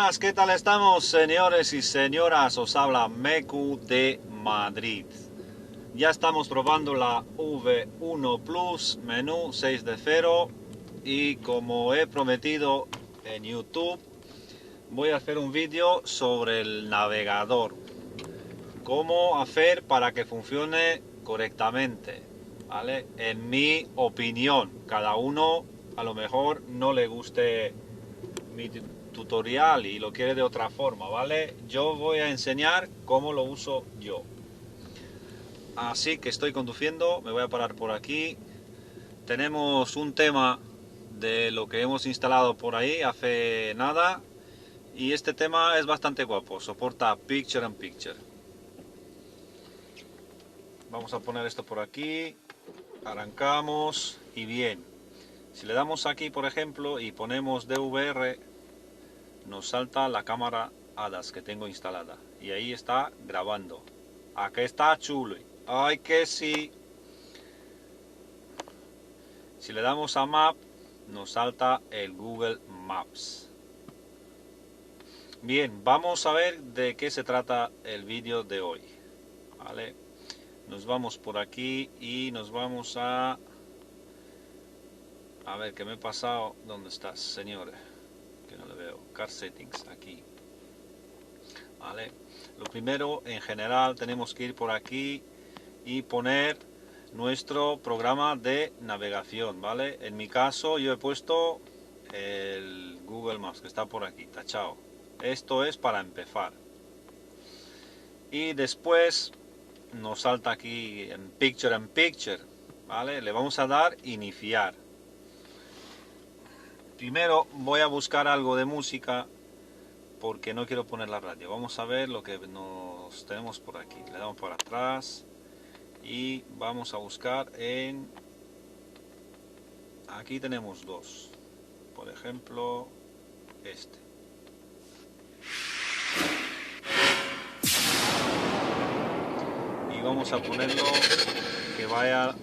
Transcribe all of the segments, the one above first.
buenas, ¿qué tal estamos, señores y señoras? Os habla Meku de Madrid. Ya estamos probando la V1 Plus, menú 6 de 0, y como he prometido en YouTube, voy a hacer un vídeo sobre el navegador. Cómo hacer para que funcione correctamente, ¿vale? En mi opinión, cada uno a lo mejor no le guste mi tutorial y lo quiere de otra forma, ¿vale? Yo voy a enseñar cómo lo uso yo. Así que estoy conduciendo, me voy a parar por aquí. Tenemos un tema de lo que hemos instalado por ahí hace nada, y este tema es bastante guapo, soporta Picture in Picture. Vamos a poner esto por aquí, arrancamos y bien. Si le damos aquí, por ejemplo, y ponemos DVR, nos salta la cámara HADAS que tengo instalada y ahí está grabando. Aquí está chulo. Ay que sí. Si le damos a Map, nos salta el Google Maps. Bien, vamos a ver de qué se trata el vídeo de hoy. Vale. Nos vamos por aquí y nos vamos a ver, ¿qué me he pasado? ¿Dónde estás, señores? Que no le veo. Car Settings, aquí. Vale. Lo primero, en general, tenemos que ir por aquí y poner nuestro programa de navegación, ¿vale? En mi caso, yo he puesto el Google Maps, que está por aquí, tachado. Esto es para empezar. Y después nos salta aquí en Picture, ¿vale? Le vamos a dar iniciar. Primero voy a buscar algo de música porque no quiero poner la radio. Vamos a ver lo que nos tenemos por aquí. Le damos para atrás y vamos a buscar en... Aquí tenemos dos. Por ejemplo, este. Y vamos a ponerlo que vaya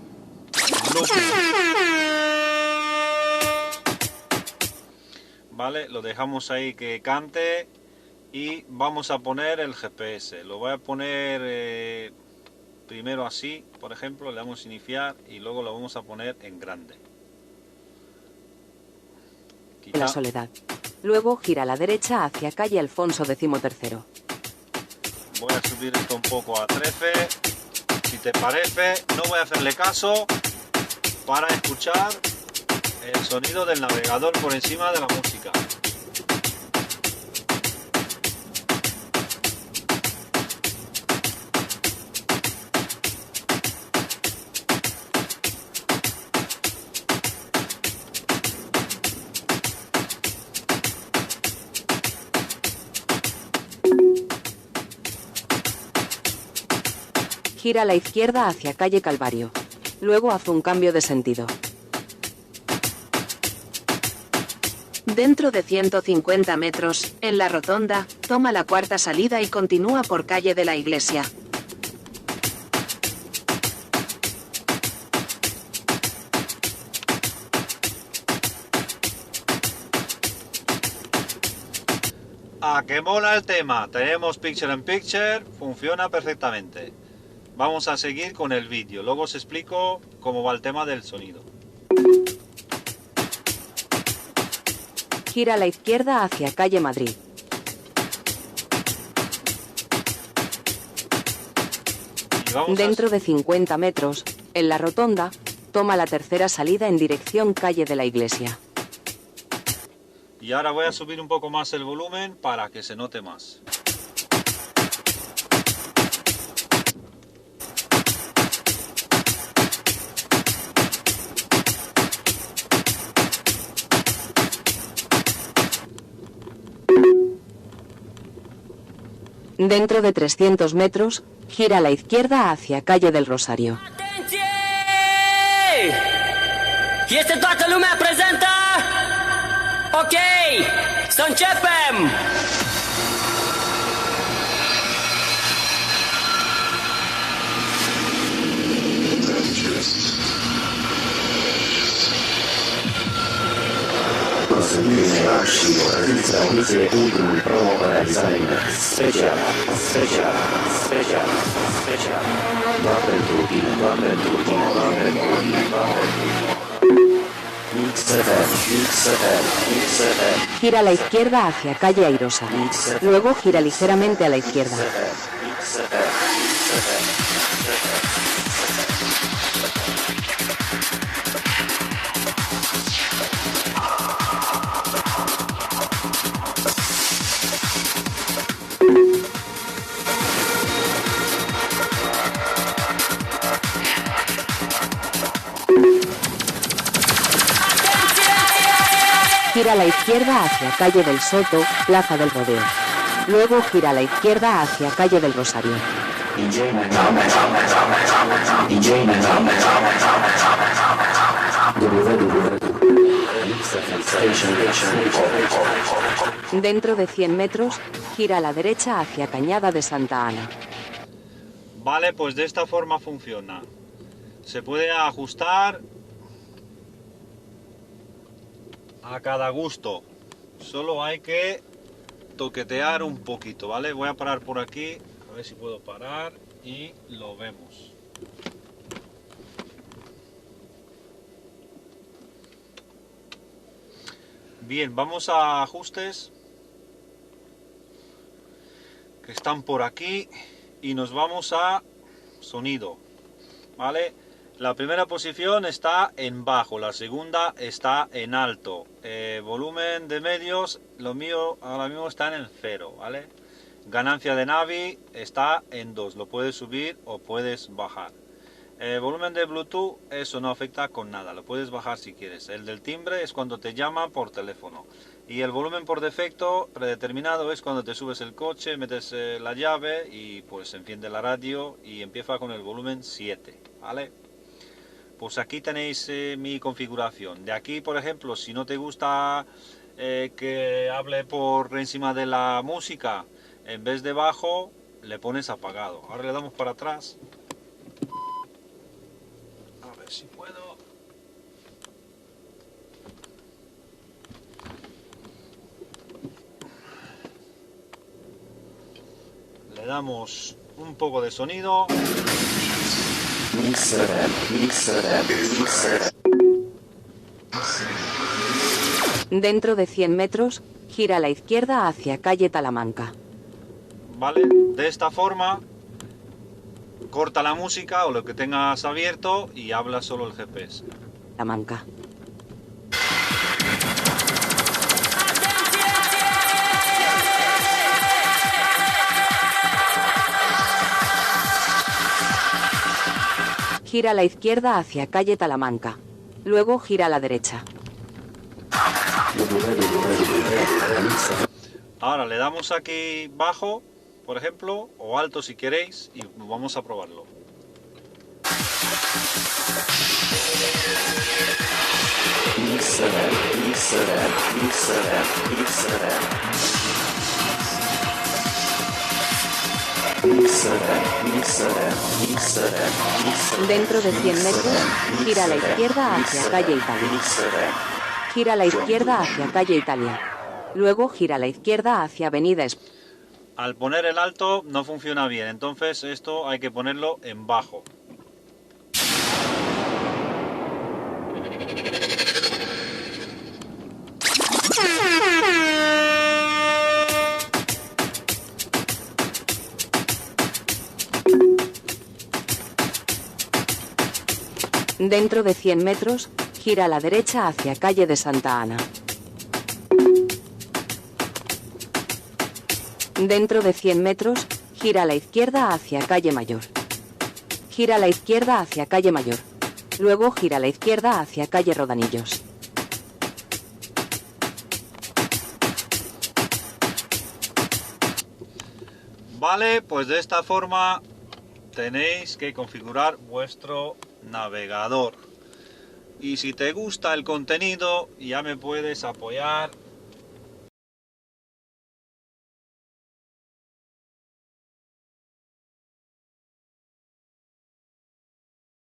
vale, lo dejamos ahí que cante y vamos a poner el GPS. Lo voy a poner primero así, por ejemplo, le damos iniciar y luego lo vamos a poner en grande. La Soledad. Luego gira a la derecha hacia calle Alfonso XIII. Voy a subir esto un poco a 13. Si te parece, no voy a hacerle caso para escuchar el sonido del navegador por encima de la música. Gira a la izquierda hacia calle Calvario. Luego haz un cambio de sentido. Dentro de 150 metros, en la rotonda, toma la cuarta salida y continúa por calle de la Iglesia. ¡Ah, qué mola el tema! Tenemos Picture in Picture, funciona perfectamente. Vamos a seguir con el vídeo, luego os explico cómo va el tema del sonido. Gira a la izquierda hacia calle Madrid. Dentro de 50 metros, en la rotonda, toma la tercera salida en dirección calle de la Iglesia. Y ahora voy a subir un poco más el volumen para que se note más. Dentro de 300 metros, gira a la izquierda hacia calle del Rosario. Atenție! Este toată lumea prezentă? Ok, să începem! Posibilidades. Gira a la izquierda hacia calle Airosa. Luego gira ligeramente a la izquierda. Gira a la izquierda hacia calle del Soto, Plaza del Rodeo. Luego gira a la izquierda hacia calle del Rosario. Dentro de 100 metros, gira a la derecha hacia Cañada de Santa Ana. Vale, pues de esta forma funciona. Se puede ajustar a cada gusto. Solo hay que toquetear un poquito, ¿vale? Voy a parar por aquí, a ver si puedo parar y lo vemos. Bien, vamos a ajustes que están por aquí y nos vamos a sonido, ¿vale? La primera posición está en bajo, la segunda está en alto. Volumen de medios, lo mío ahora mismo está en el 0, ¿vale? Ganancia de Navi está en 2, lo puedes subir o puedes bajar. Volumen de Bluetooth, eso no afecta con nada, lo puedes bajar si quieres. El del timbre es cuando te llama por teléfono. Y el volumen por defecto predeterminado es cuando te subes el coche, metes la llave y pues enciende la radio y empieza con el volumen 7, ¿vale? Pues aquí tenéis mi configuración. De aquí, por ejemplo, si no te gusta que hable por encima de la música, en vez de bajo, le pones apagado. Ahora le damos para atrás. A ver si puedo. Le damos un poco de sonido. Dentro de 100 metros, gira a la izquierda hacia calle Talamanca. Vale, de esta forma corta la música o lo que tengas abierto y habla solo el GPS. Talamanca. Gira a la izquierda hacia calle Talamanca. Luego gira a la derecha. Ahora le damos aquí bajo, por ejemplo, o alto si queréis, y vamos a probarlo. Dentro de 100 metros, gira a la izquierda hacia calle Italia. Gira a la izquierda hacia calle Italia. Luego gira a la izquierda hacia avenida España. Al poner el alto no funciona bien, entonces esto hay que ponerlo en bajo. Dentro de 100 metros, gira a la derecha hacia calle de Santa Ana. Dentro de 100 metros, gira a la izquierda hacia calle Mayor. Gira a la izquierda hacia calle Mayor. Luego gira a la izquierda hacia calle Rodanillos. Vale, pues de esta forma tenéis que configurar vuestro navegador. Y si te gusta el contenido, ya me puedes apoyar